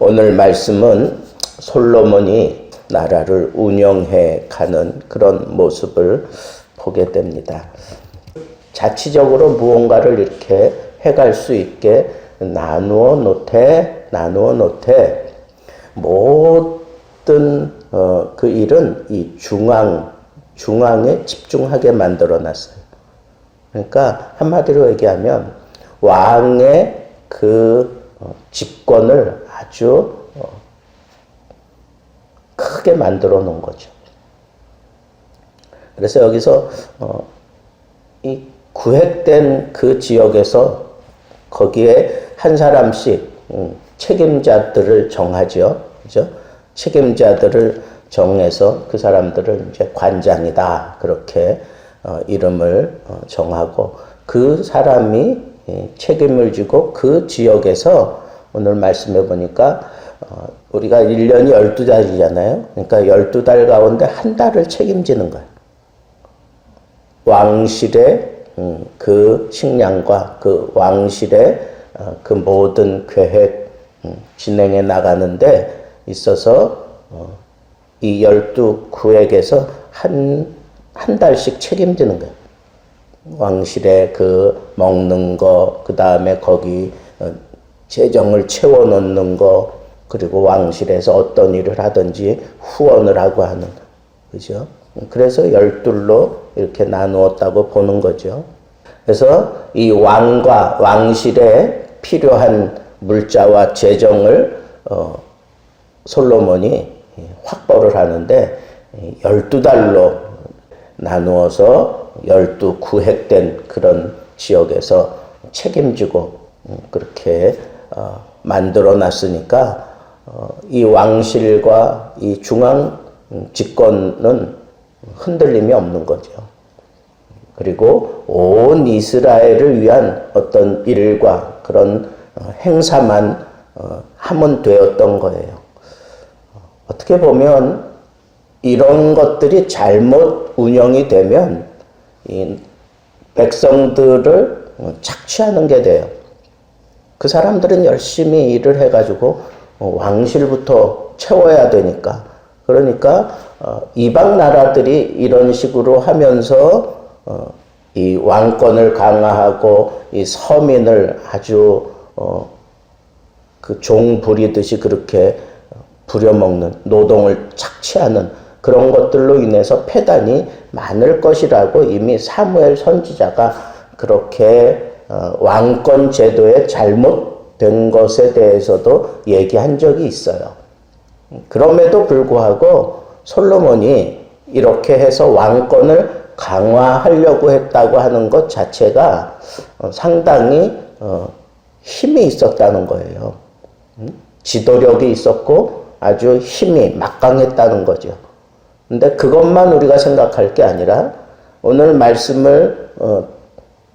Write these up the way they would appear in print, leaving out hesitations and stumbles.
오늘 말씀은 솔로몬이 나라를 운영해 가는 그런 모습을 보게 됩니다. 자치적으로 무언가를 이렇게 해갈 수 있게 나누어 놓되 모든 그 일은 이 중앙에 집중하게 만들어 놨어요. 그러니까 한마디로 얘기하면 왕의 그 집권을 아주 크게 만들어 놓은 거죠. 그래서 여기서 이 구획된 그 지역에서 거기에 한 사람씩 책임자들을 정하죠. 그죠? 책임자들을 정해서 그 사람들을 이제 관장이다. 그렇게 이름을 정하고 그 사람이 책임을 지고 그 지역에서 오늘 말씀해 보니까 우리가 1년이 12달이잖아요. 그러니까 12달 가운데 한 달을 책임지는 거예요. 왕실의 그 식량과 그 왕실의 그 모든 계획 진행해 나가는데 있어서 이 12구획에서 한 달씩 책임지는 거예요. 왕실의 그 먹는 거, 그 다음에 거기 재정을 채워 넣는 거, 그리고 왕실에서 어떤 일을 하든지 후원을 하고 하는, 그죠? 그래서 12로 이렇게 나누었다고 보는 거죠. 그래서 이 왕과 왕실에 필요한 물자와 재정을 솔로몬이 확보를 하는데 12달로 나누어서 12구획된 그런 지역에서 책임지고 그렇게 만들어 놨으니까 이 왕실과 이 중앙 집권은 흔들림이 없는 거죠. 그리고 온 이스라엘을 위한 어떤 일과 그런 행사만 하면 되었던 거예요. 어떻게 보면 이런 것들이 잘못 운영이 되면 이 백성들을 착취하는 게 돼요. 그 사람들은 열심히 일을 해가지고 왕실부터 채워야 되니까. 그러니까 이방 나라들이 이런 식으로 하면서 이 왕권을 강화하고 이 서민을 아주 그 종 부리듯이 그렇게 부려먹는, 노동을 착취하는 그런 것들로 인해서 폐단이 많을 것이라고 이미 사무엘 선지자가 그렇게 왕권 제도에 잘못된 것에 대해서도 얘기한 적이 있어요. 그럼에도 불구하고 솔로몬이 이렇게 해서 왕권을 강화하려고 했다고 하는 것 자체가 상당히 힘이 있었다는 거예요. 지도력이 있었고 아주 힘이 막강했다는 거죠. 근데 그것만 우리가 생각할 게 아니라 오늘 말씀을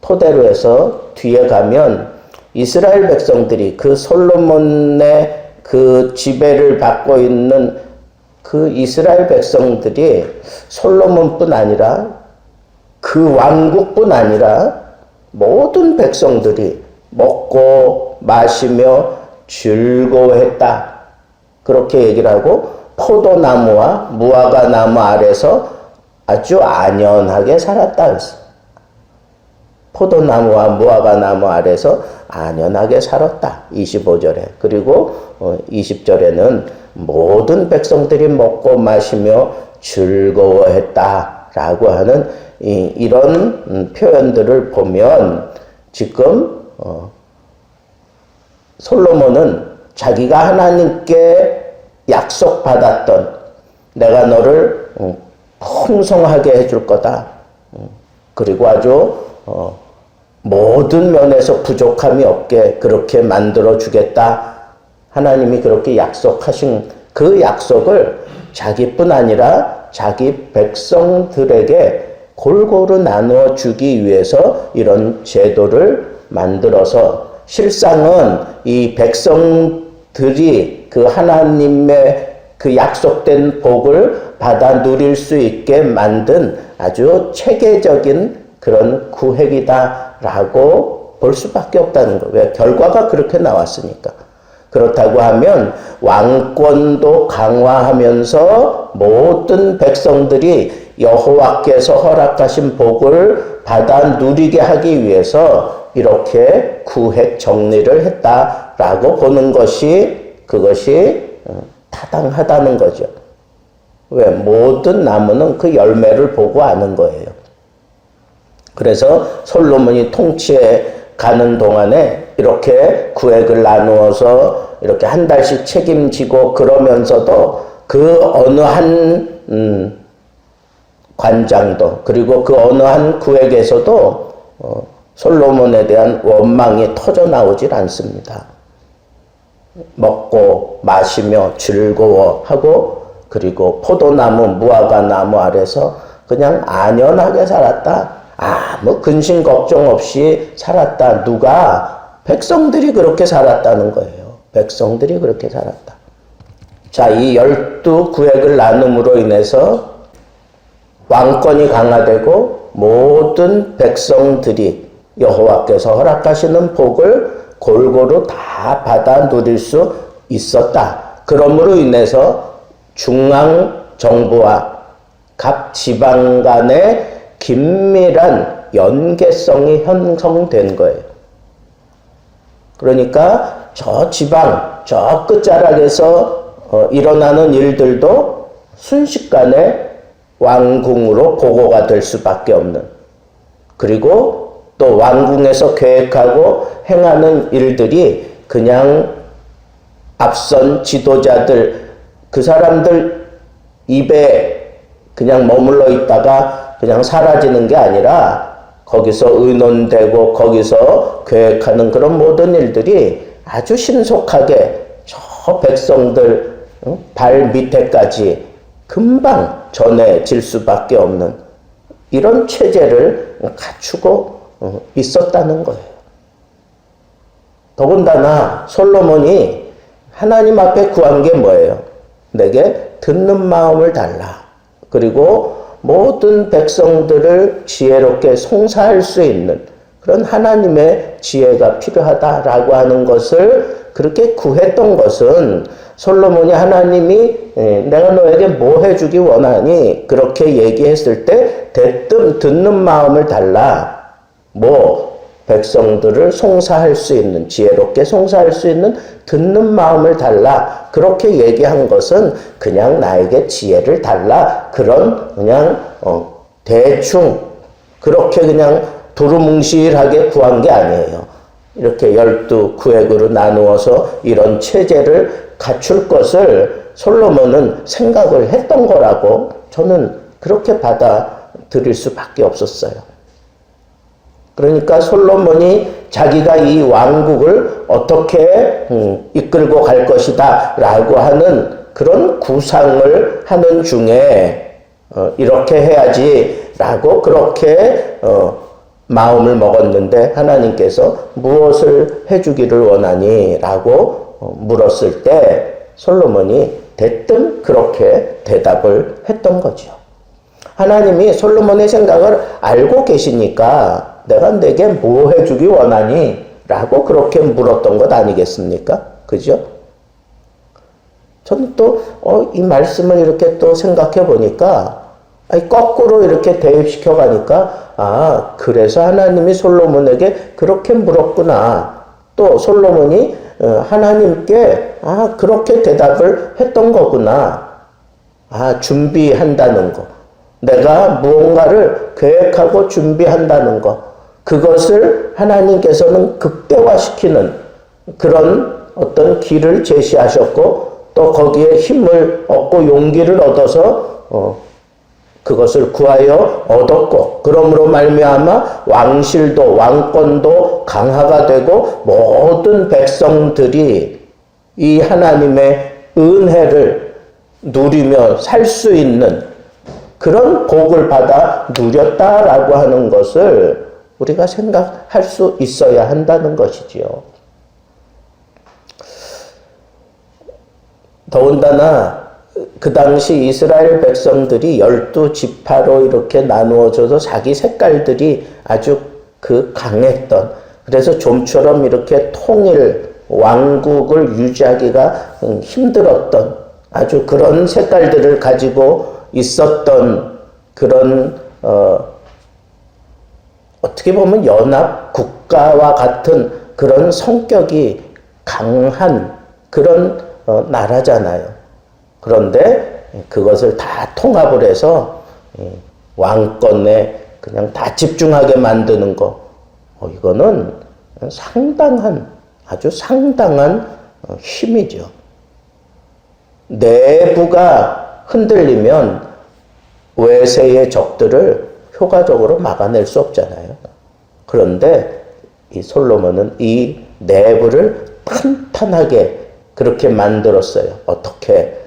토대로 해서 뒤에 가면 이스라엘 백성들이 그 솔로몬의 그 지배를 받고 있는 그 이스라엘 백성들이 솔로몬뿐 아니라 그 왕국뿐 아니라 모든 백성들이 먹고 마시며 즐거워했다. 그렇게 얘기를 하고 포도나무와 무화과 나무 아래서 아주 안연하게 살았다 그랬어. 포도나무와 무화과 나무 아래서 안연하게 살았다. 25절에. 그리고 20절에는 모든 백성들이 먹고 마시며 즐거워했다. 라고 하는 이런 표현들을 보면 지금 솔로몬은 자기가 하나님께 약속받았던 내가 너를 풍성하게 해줄 거다. 그리고 아주 모든 면에서 부족함이 없게 그렇게 만들어 주겠다. 하나님이 그렇게 약속하신 그 약속을 자기뿐 아니라 자기 백성들에게 골고루 나누어 주기 위해서 이런 제도를 만들어서 실상은 이 백성들이 그 하나님의 그 약속된 복을 받아 누릴 수 있게 만든 아주 체계적인 그런 구획이다라고 볼 수밖에 없다는 거예요. 왜? 결과가 그렇게 나왔으니까. 그렇다고 하면 왕권도 강화하면서 모든 백성들이 여호와께서 허락하신 복을 받아 누리게 하기 위해서 이렇게 구획 정리를 했다라고 보는 것이 그것이 타당하다는 거죠. 왜? 모든 나무는 그 열매를 보고 아는 거예요. 그래서 솔로몬이 통치해 가는 동안에 이렇게 구획을 나누어서 이렇게 한 달씩 책임지고 그러면서도 그 어느 한 관장도 그리고 그 어느 한 구획에서도 솔로몬에 대한 원망이 터져 나오질 않습니다. 먹고 마시며 즐거워하고 그리고 포도나무, 무화과나무 아래서 그냥 안연하게 살았다. 아무 근심 걱정 없이 살았다. 누가? 백성들이 그렇게 살았다는 거예요. 백성들이 그렇게 살았다. 자, 이 12구획을 나눔으로 인해서 왕권이 강화되고 모든 백성들이 여호와께서 허락하시는 복을 골고루 다 받아 누릴 수 있었다. 그러므로 인해서 중앙 정부와 각 지방 간의 긴밀한 연계성이 형성된 거예요. 그러니까 저 지방, 저 끝자락에서 일어나는 일들도 순식간에 왕궁으로 보고가 될 수밖에 없는, 그리고 또 왕궁에서 계획하고 행하는 일들이 그냥 앞선 지도자들, 그 사람들 입에 그냥 머물러 있다가 그냥 사라지는 게 아니라 거기서 의논되고 거기서 계획하는 그런 모든 일들이 아주 신속하게 저 백성들 발 밑에까지 금방 전해질 수밖에 없는 이런 체제를 갖추고 있었다는 거예요. 더군다나 솔로몬이 하나님 앞에 구한 게 뭐예요? 내게 듣는 마음을 달라. 그리고 모든 백성들을 지혜롭게 송사할 수 있는 그런 하나님의 지혜가 필요하다라고 하는 것을 그렇게 구했던 것은 솔로몬이 하나님이 내가 너에게 뭐 해주기 원하니? 그렇게 얘기했을 때 대뜸 듣는 마음을 달라. 뭐 백성들을 송사할 수 있는, 지혜롭게 송사할 수 있는 듣는 마음을 달라. 그렇게 얘기한 것은 그냥 나에게 지혜를 달라. 그런 그냥 대충 그렇게 그냥 두루뭉실하게 구한 게 아니에요. 이렇게 12구획으로 나누어서 이런 체제를 갖출 것을 솔로몬은 생각을 했던 거라고 저는 그렇게 받아들일 수밖에 없었어요. 그러니까 솔로몬이 자기가 이 왕국을 어떻게 이끌고 갈 것이다 라고 하는 그런 구상을 하는 중에 이렇게 해야지 라고 그렇게 마음을 먹었는데 하나님께서 무엇을 해주기를 원하니? 라고 물었을 때 솔로몬이 대뜸 그렇게 대답을 했던 거죠. 하나님이 솔로몬의 생각을 알고 계시니까 내가 내게 뭐 해주기 원하니? 라고 그렇게 물었던 것 아니겠습니까? 그죠? 저는 또 이 말씀을 이렇게 또 생각해 보니까 거꾸로 이렇게 대입시켜 가니까 그래서 하나님이 솔로몬에게 그렇게 물었구나. 또 솔로몬이 하나님께 그렇게 대답을 했던 거구나. 준비한다는 거. 내가 무언가를 계획하고 준비한다는 거. 그것을 하나님께서는 극대화시키는 그런 어떤 길을 제시하셨고 또 거기에 힘을 얻고 용기를 얻어서 그것을 구하여 얻었고 그러므로 말미암아 왕실도 왕권도 강화가 되고 모든 백성들이 이 하나님의 은혜를 누리며 살 수 있는 그런 복을 받아 누렸다라고 하는 것을 우리가 생각할 수 있어야 한다는 것이지요. 더군다나 그 당시 이스라엘 백성들이 12지파로 이렇게 나누어져서 자기 색깔들이 아주 강했던, 그래서 좀처럼 이렇게 통일, 왕국을 유지하기가 힘들었던 아주 그런 색깔들을 가지고 있었던 그런 어떻게 보면 연합 국가와 같은 그런 성격이 강한 그런 나라잖아요. 그런데 그것을 다 통합을 해서 왕권에 그냥 다 집중하게 만드는 거, 이거는 아주 상당한 힘이죠. 내부가 흔들리면 외세의 적들을 효과적으로 막아낼 수 없잖아요. 그런데 이 솔로몬은 이 내부를 탄탄하게 그렇게 만들었어요. 어떻게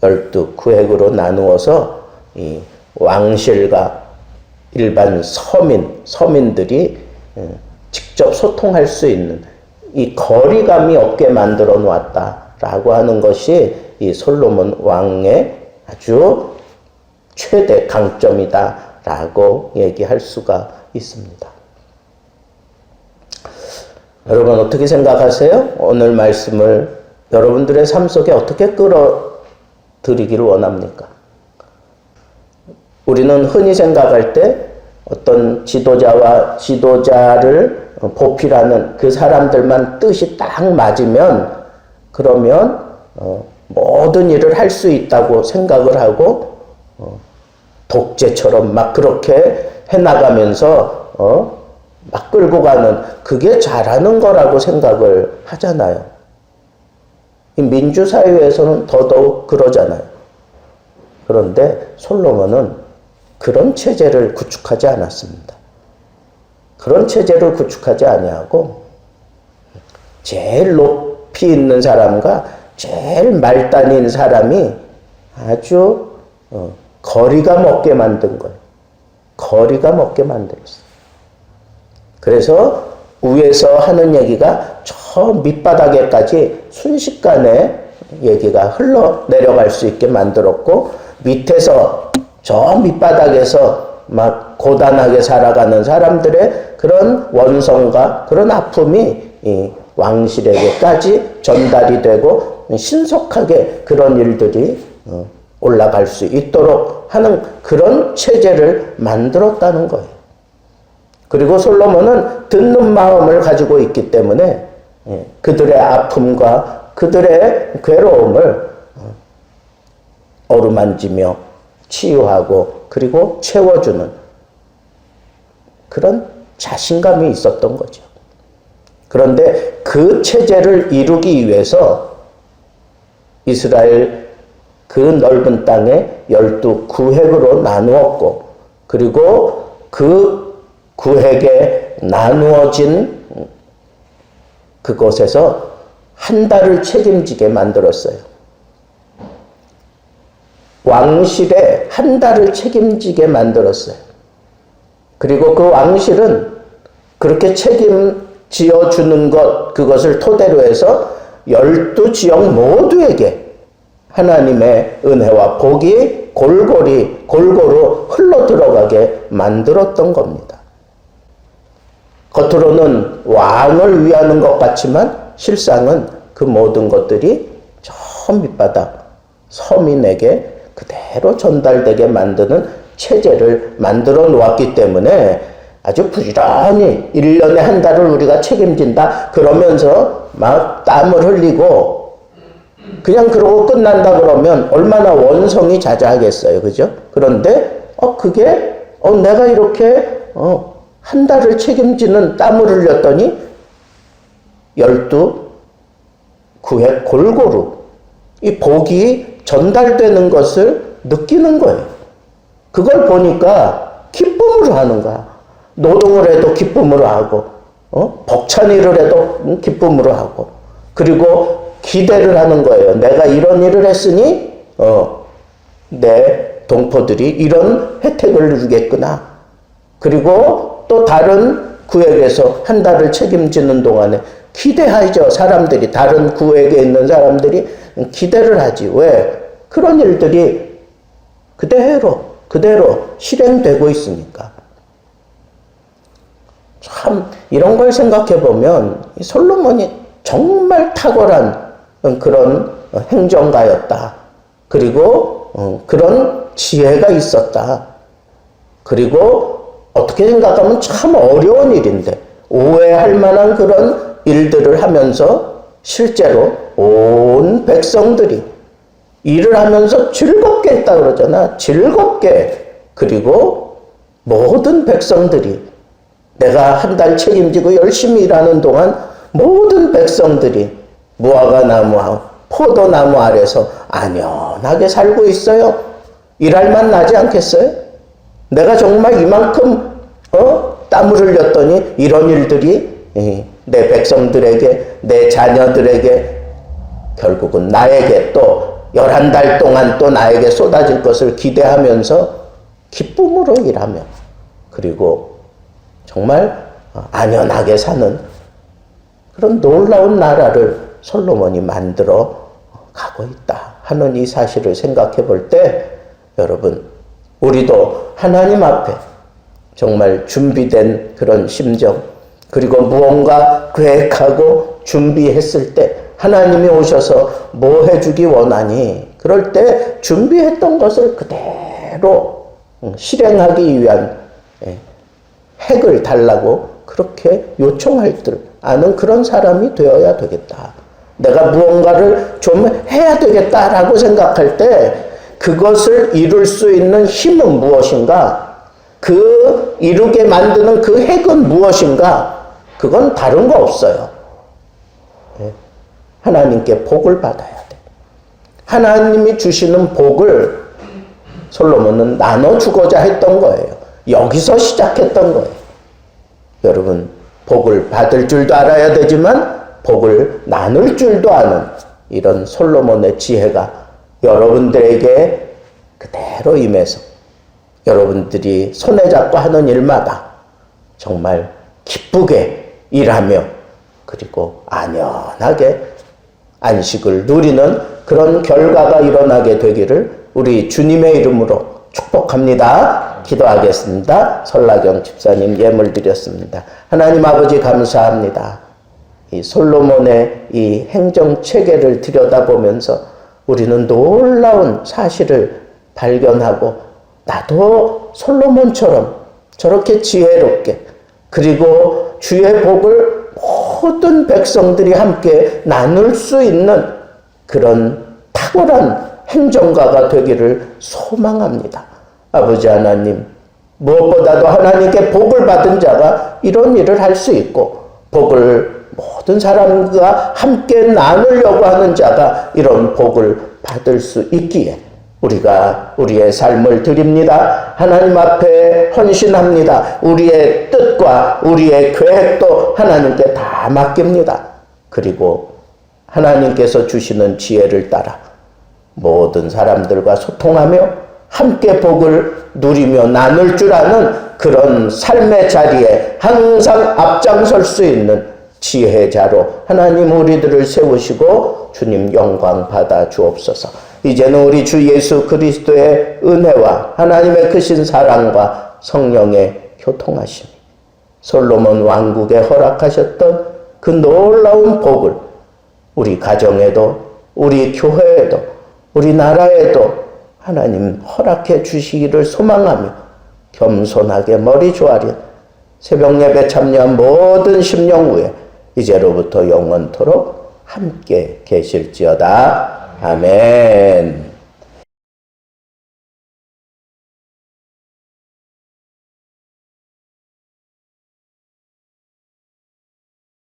12구획으로 나누어서 이 왕실과 일반 서민들이 직접 소통할 수 있는 이 거리감이 없게 만들어 놓았다라고 하는 것이 이 솔로몬 왕의 아주 최대 강점이다라고 얘기할 수가 있습니다. 여러분 어떻게 생각하세요? 오늘 말씀을 여러분들의 삶 속에 어떻게 끌어들이기를 원합니까? 우리는 흔히 생각할 때 어떤 지도자를 보필하는 그 사람들만 뜻이 딱 맞으면 그러면 모든 일을 할 수 있다고 생각을 하고 독재처럼 막 그렇게 해나가면서 막 끌고 가는 그게 잘하는 거라고 생각을 하잖아요. 이 민주사회에서는 더더욱 그러잖아요. 그런데 솔로몬은 그런 체제를 구축하지 않았습니다. 그런 체제를 구축하지 아니하고 제일 높이 있는 사람과 제일 말단인 사람이 아주 거리감 없게 만든 거예요. 거리감 없게 만들었어요. 그래서 위에서 하는 얘기가 저 밑바닥에까지 순식간에 얘기가 흘러내려갈 수 있게 만들었고 밑에서 저 밑바닥에서 막 고단하게 살아가는 사람들의 그런 원성과 그런 아픔이 이 왕실에게까지 전달이 되고 신속하게 그런 일들이 올라갈 수 있도록 하는 그런 체제를 만들었다는 거예요. 그리고 솔로몬은 듣는 마음을 가지고 있기 때문에 그들의 아픔과 그들의 괴로움을 어루만지며 치유하고 그리고 채워주는 그런 자신감이 있었던 거죠. 그런데 그 체제를 이루기 위해서 이스라엘 그 넓은 땅에 12구획으로 나누었고 그리고 그 구획에 나누어진 그곳에서 한 달을 책임지게 만들었어요. 왕실에 한 달을 책임지게 만들었어요. 그리고 그 왕실은 그렇게 책임지어 주는 그것을 토대로 해서 12지역 모두에게 하나님의 은혜와 복이 골고루 흘러 들어가게 만들었던 겁니다. 겉으로는 왕을 위하는 것 같지만 실상은 그 모든 것들이 저 밑바닥 서민에게 그대로 전달되게 만드는 체제를 만들어 놓았기 때문에 아주 부지런히 1년에 한 달을 우리가 책임진다 그러면서 막 땀을 흘리고 그냥 그러고 끝난다 그러면 얼마나 원성이 자자하겠어요. 그죠? 그런데 그게 내가 이렇게 한 달을 책임지는 땀을 흘렸더니 12구획 골고루 이 복이 전달되는 것을 느끼는 거예요. 그걸 보니까 기쁨으로 하는 거야. 노동을 해도 기쁨으로 하고 벅찬 일을 해도 기쁨으로 하고 그리고 기대를 하는 거예요. 내가 이런 일을 했으니 내 동포들이 이런 혜택을 누리겠구나. 그리고 또 다른 구역에서 한 달을 책임지는 동안에 기대하죠. 사람들이 다른 구역에 있는 사람들이 기대를 하지. 왜? 그런 일들이 그대로 실행되고 있으니까. 참 이런 걸 생각해 보면 솔로몬이 정말 탁월한 그런 행정가였다. 그리고 그런 지혜가 있었다. 그리고 어떻게 생각하면 참 어려운 일인데 오해할 만한 그런 일들을 하면서 실제로 온 백성들이 일을 하면서 즐겁게 했다 그러잖아. 즐겁게. 그리고 모든 백성들이 내가 한 달 책임지고 열심히 일하는 동안 모든 백성들이 무화과 나무, 포도나무 아래서 안연하게 살고 있어요. 일할 만 나지 않겠어요? 내가 정말 이만큼 땀을 흘렸더니 이런 일들이 내 백성들에게, 내 자녀들에게, 결국은 나에게 또 11달 동안 또 나에게 쏟아질 것을 기대하면서 기쁨으로 일하며, 그리고 정말 안연하게 사는 그런 놀라운 나라를 솔로몬이 만들어 가고 있다 하는 이 사실을 생각해 볼 때, 여러분, 우리도 하나님 앞에 정말 준비된 그런 심정, 그리고 무언가 계획하고 준비했을 때 하나님이 오셔서 뭐 해주기 원하니? 그럴 때 준비했던 것을 그대로 실행하기 위한 핵을 달라고 그렇게 요청할 줄 아는 그런 사람이 되어야 되겠다. 내가 무언가를 좀 해야 되겠다라고 생각할 때 그것을 이룰 수 있는 힘은 무엇인가? 그 이루게 만드는 그 핵은 무엇인가? 그건 다른 거 없어요. 하나님께 복을 받아야 돼. 하나님이 주시는 복을 솔로몬은 나눠주고자 했던 거예요. 여기서 시작했던 거예요. 여러분, 복을 받을 줄도 알아야 되지만 복을 나눌 줄도 아는 이런 솔로몬의 지혜가 여러분들에게 그대로 임해서 여러분들이 손에 잡고 하는 일마다 정말 기쁘게 일하며 그리고 안연하게 안식을 누리는 그런 결과가 일어나게 되기를 우리 주님의 이름으로 축복합니다. 기도하겠습니다. 설라경 집사님 예물 드렸습니다. 하나님 아버지 감사합니다. 이 솔로몬의 이 행정체계를 들여다보면서 우리는 놀라운 사실을 발견하고 나도 솔로몬처럼 저렇게 지혜롭게 그리고 주의 복을 모든 백성들이 함께 나눌 수 있는 그런 탁월한 행정가가 되기를 소망합니다. 아버지 하나님, 무엇보다도 하나님께 복을 받은 자가 이런 일을 할 수 있고 복을 모든 사람과 함께 나누려고 하는 자가 이런 복을 받을 수 있기에 우리가 우리의 삶을 드립니다. 하나님 앞에 헌신합니다. 우리의 뜻과 우리의 계획도 하나님께 다 맡깁니다. 그리고 하나님께서 주시는 지혜를 따라 모든 사람들과 소통하며 함께 복을 누리며 나눌 줄 아는 그런 삶의 자리에 항상 앞장설 수 있는 지혜자로 하나님 우리들을 세우시고 주님 영광 받아 주옵소서. 이제는 우리 주 예수 그리스도의 은혜와 하나님의 크신 사랑과 성령의 교통하심이 솔로몬 왕국에 허락하셨던 그 놀라운 복을 우리 가정에도 우리 교회에도 우리 나라에도 하나님 허락해 주시기를 소망하며 겸손하게 머리 조아려 새벽 예배 참여한 모든 심령 후에 이제로부터 영원토록 함께 계실지어다. 아멘.